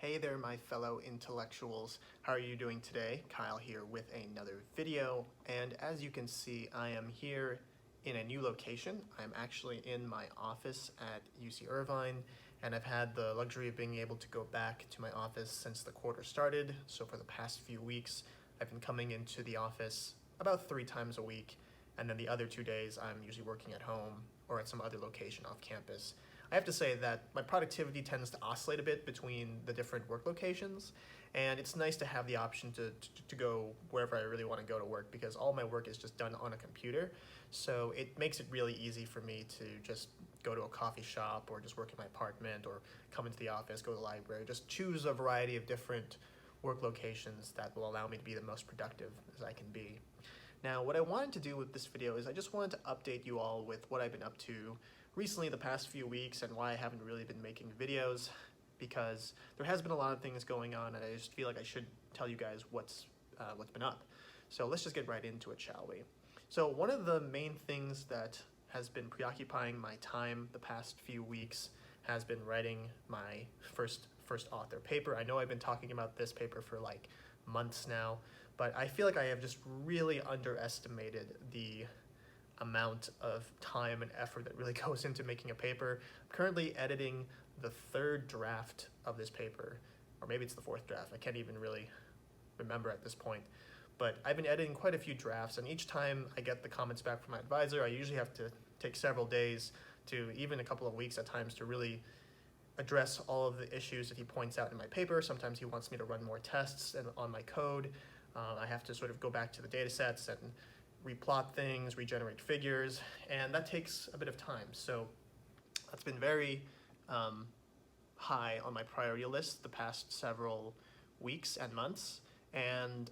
Hey there, my fellow intellectuals. How are you doing today? Kyle here with another video. And as you can see, I am here in a new location. I'm actually in my office at UC Irvine, and I've had the luxury of being able to go back to my office since the quarter started. So for the past few weeks, I've been coming into the office about 3 times a week, and then the other 2 days I'm usually working at home or at some other location off campus. I have to say that my productivity tends to oscillate a bit between the different work locations, and it's nice to have the option to go wherever I really want to go to work, because all my work is just done on a computer. So it makes it really easy for me to just go to a coffee shop or just work in my apartment or come into the office, go to the library, just choose a variety of different work locations that will allow me to be the most productive as I can be. Now, what I wanted to do with this video is I just wanted to update you all with what I've been up to recently the past few weeks and why I haven't really been making videos, because there has been a lot of things going on and I just feel like I should tell you guys what's been up. So let's just get right into it, shall we? So one of the main things that has been preoccupying my time the past few weeks has been writing my first author paper. I know I've been talking about this paper for like months now, but I feel like I have just really underestimated the amount of time and effort that really goes into making a paper. I'm currently editing the 3rd draft of this paper, or maybe it's the 4th draft. I can't even really remember at this point. But I've been editing quite a few drafts, and each time I get the comments back from my advisor, I usually have to take several days to even a couple of weeks at times to really address all of the issues that he points out in my paper. Sometimes he wants me to run more tests on my code. I have to sort of go back to the data sets and replot things, regenerate figures, and that takes a bit of time. So that's been very high on my priority list the past several weeks and months. And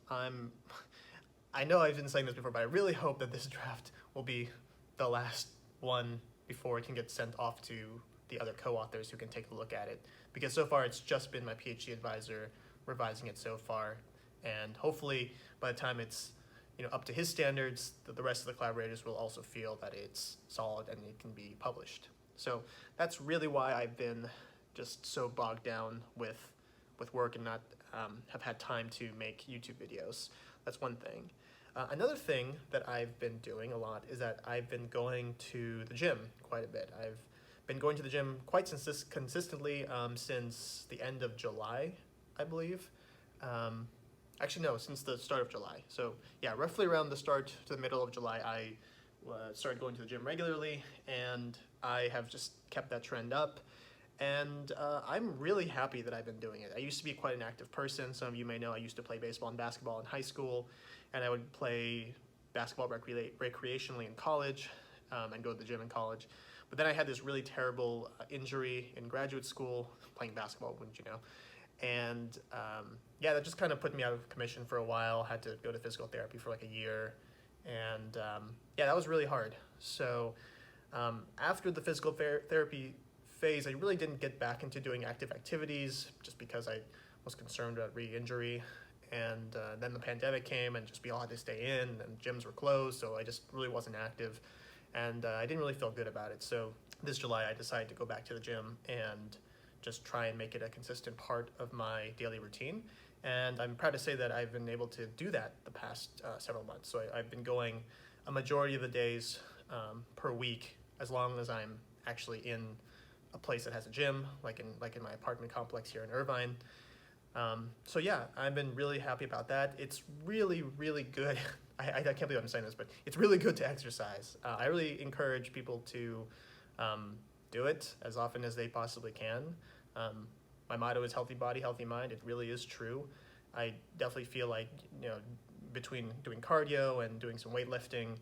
I know I've been saying this before, but I really hope that this draft will be the last one before it can get sent off to the other co-authors who can take a look at it. Because so far it's just been my PhD advisor revising it so far. And hopefully by the time it's up to his standards, the rest of the collaborators will also feel that it's solid and it can be published. So that's really why I've been just so bogged down with work and not have had time to make YouTube videos. That's one thing. Another thing that I've been doing a lot is that I've been going to the gym quite a bit. I've been going to the gym quite consistently since the end of July, I believe. Actually, no, since the start of July. So yeah, roughly around the start to the middle of July, I started going to the gym regularly, and I have just kept that trend up. And I'm really happy that I've been doing it. I used to be quite an active person. Some of you may know I used to play baseball and basketball in high school, and I would play basketball recreationally in college and go to the gym in college. But then I had this really terrible injury in graduate school, playing basketball, wouldn't you know. And yeah, that just kind of put me out of commission for a while. Had to go to physical therapy for like a year. And yeah, that was really hard. So after the physical therapy phase, I really didn't get back into doing active activities just because I was concerned about re-injury. And then the pandemic came and just we all had to stay in and gyms were closed. So I just really wasn't active. And I didn't really feel good about it. So this July, I decided to go back to the gym and just try and make it a consistent part of my daily routine. And I'm proud to say that I've been able to do that the past several months. So I've been going a majority of the days per week, as long as I'm actually in a place that has a gym, like in my apartment complex here in Irvine. So yeah, I've been really happy about that. It's really, really good. I can't believe I'm saying this, but it's really good to exercise. I really encourage people to do it as often as they possibly can. My motto is healthy body, healthy mind. It really is true. I definitely feel like, between doing cardio and doing some weightlifting,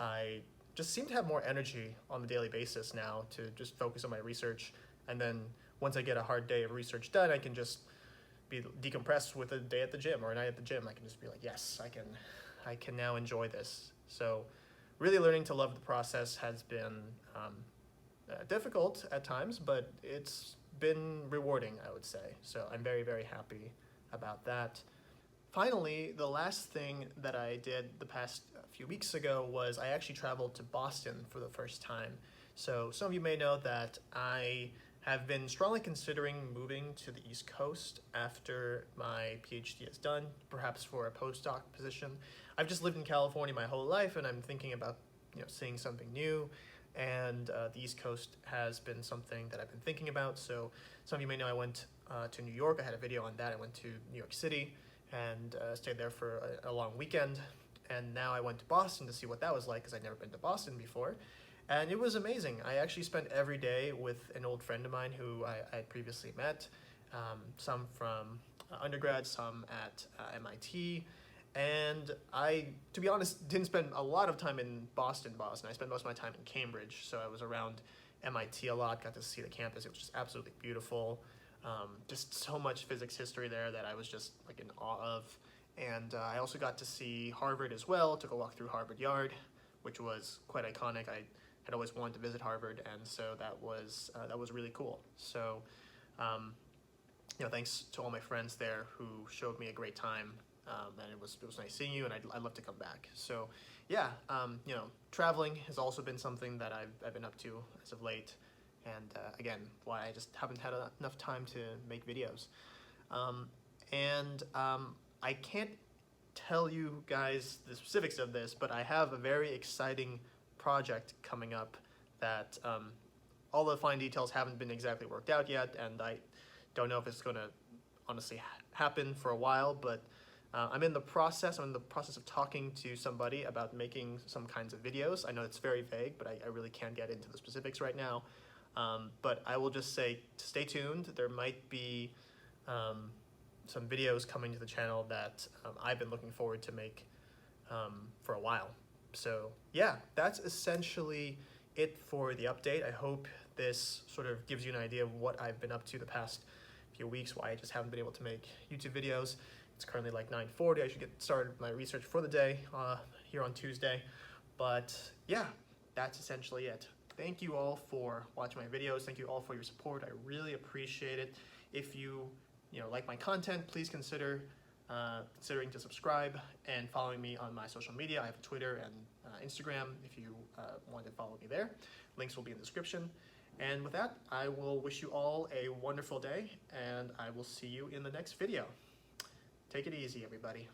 I just seem to have more energy on the daily basis now to just focus on my research. And then once I get a hard day of research done, I can just be decompressed with a day at the gym or a night at the gym. I can just be like, yes, I can now enjoy this. So really learning to love the process has been difficult at times, but it's been rewarding, I would say. So I'm very, very happy about that. Finally, the last thing that I did the past few weeks ago was I actually traveled to Boston for the first time. So some of you may know that I have been strongly considering moving to the East Coast after my PhD is done, perhaps for a postdoc position. I've just lived in California my whole life, and I'm thinking about seeing something new. And the East Coast has been something that I've been thinking about. So some of you may know I went to New York. I had a video on that. I went to New York City and stayed there for a long weekend. And now I went to Boston to see what that was like, because I'd never been to Boston before. And it was amazing. I actually spent every day with an old friend of mine who I had previously met, some from undergrad, some at MIT. And I, to be honest, didn't spend a lot of time in Boston. I spent most of my time in Cambridge, so I was around MIT a lot, got to see the campus. It was just absolutely beautiful. Just so much physics history there that I was just like in awe of. And I also got to see Harvard as well, took a walk through Harvard Yard, which was quite iconic. I had always wanted to visit Harvard, and so that was really cool. So, thanks to all my friends there who showed me a great time. And it was nice seeing you, and I'd love to come back. So, yeah, traveling has also been something that I've been up to as of late, and again, why I just haven't had enough time to make videos. I can't tell you guys the specifics of this, but I have a very exciting project coming up that all the fine details haven't been exactly worked out yet, and I don't know if it's going to honestly happen for a while, but I'm in the process of talking to somebody about making some kinds of videos. I know it's very vague, but I really can't get into the specifics right now. But I will just say, stay tuned. There might be some videos coming to the channel that I've been looking forward to make for a while. So yeah, that's essentially it for the update. I hope this sort of gives you an idea of what I've been up to the past few weeks, why I just haven't been able to make YouTube videos. It's currently like 9:40. I should get started with my research for the day here on Tuesday. But yeah, that's essentially it. Thank you all for watching my videos. Thank you all for your support. I really appreciate it. If you like my content, please consider considering to subscribe and following me on my social media. I have Twitter and Instagram if you want to follow me there. Links will be in the description. And with that, I will wish you all a wonderful day, and I will see you in the next video. Take it easy, everybody.